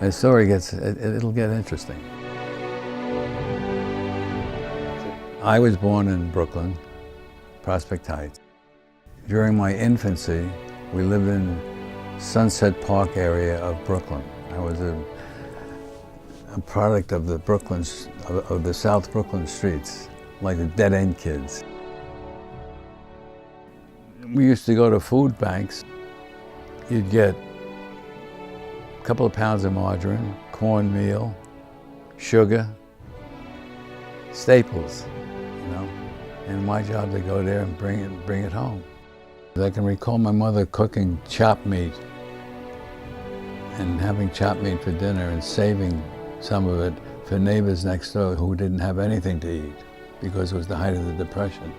The story it'll get interesting. I was born in Brooklyn, Prospect Heights. During my infancy, we lived in Sunset Park area of Brooklyn. I was a product of the South Brooklyn streets, like the dead-end kids. We used to go to food banks. You'd get a couple of pounds of margarine, cornmeal, sugar, staples, you know. And my job to go there and bring it home. I can recall my mother cooking chopped meat and having chopped meat for dinner and saving some of it for neighbors next door who didn't have anything to eat because it was the height of the Depression.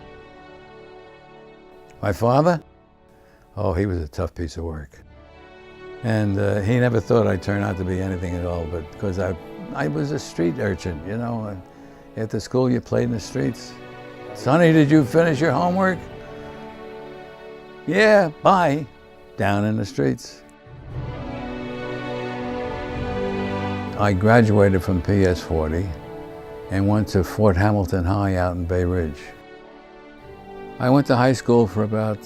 My father? Oh, he was a tough piece of work. And he never thought I'd turn out to be anything at all, but because I was a street urchin, you know. After school, you played in the streets. Sonny, did you finish your homework? Yeah, bye. Down in the streets. I graduated from PS 40 and went to Fort Hamilton High out in Bay Ridge. I went to high school for about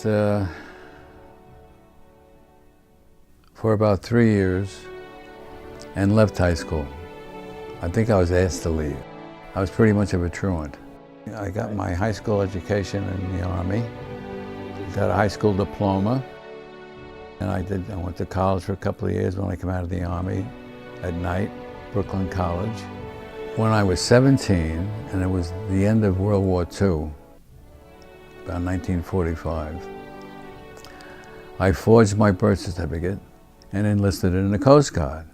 3 years and left high school. I think I was asked to leave. I was pretty much of a truant. I got my high school education in the Army, got a high school diploma, and I went to college for a couple of years when I came out of the Army at night, Brooklyn College. When I was 17, and it was the end of World War II, about 1945, I forged my birth certificate and enlisted in the Coast Guard.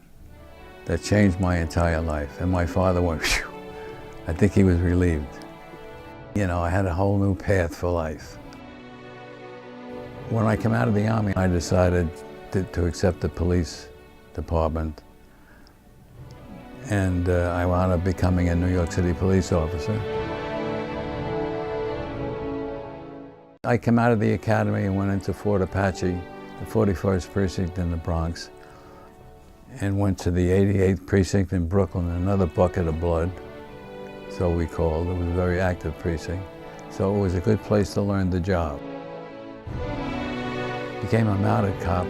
That changed my entire life. And my father went, phew. I think he was relieved. You know, I had a whole new path for life. When I came out of the Army, I decided to accept the police department. And I wound up becoming a New York City police officer. I came out of the academy and went into Fort Apache, the 41st precinct in the Bronx, and went to the 88th precinct in Brooklyn, another bucket of blood, so we called. It was a very active precinct. So it was a good place to learn the job. Became a mounted cop.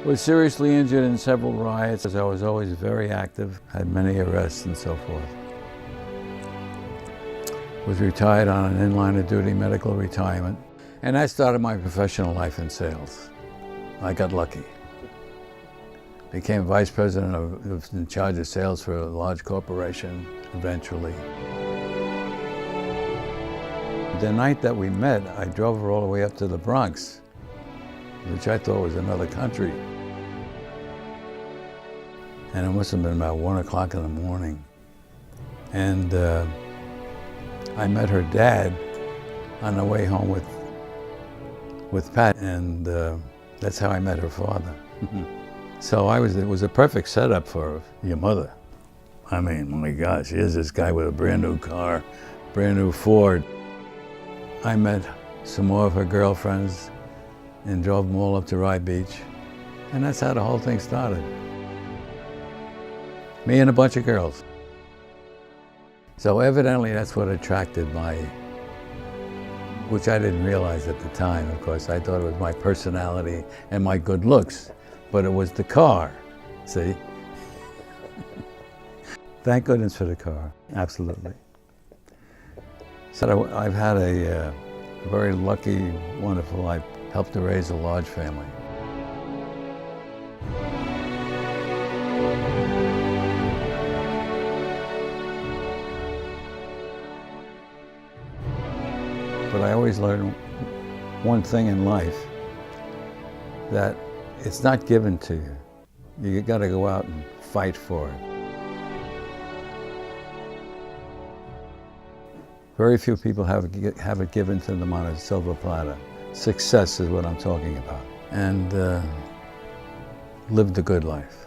Was seriously injured in several riots. I was always very active, had many arrests and so forth. Was retired on an in-line of duty medical retirement. And I started my professional life in sales. I got lucky. Became vice president in charge of sales for a large corporation eventually. The night that we met, I drove her all the way up to the Bronx, which I thought was another country. And it must have been about 1 o'clock in the morning. And I met her dad on the way home with Pat, and that's how I met her father. So it was a perfect setup for your mother. I mean, my gosh, here's this guy with a brand new car, brand new Ford. I met some more of her girlfriends and drove them all up to Rye Beach. And that's how the whole thing started. Me and a bunch of girls. So evidently that's what attracted which I didn't realize at the time, of course. I thought it was my personality and my good looks, but it was the car, see? Thank goodness for the car, absolutely. So I've had a very lucky, wonderful life. Helped to raise a large family. But I always learned one thing in life, that it's not given to you. You got to go out and fight for it. Very few people have it given to them on a silver platter. Success is what I'm talking about. And live the good life.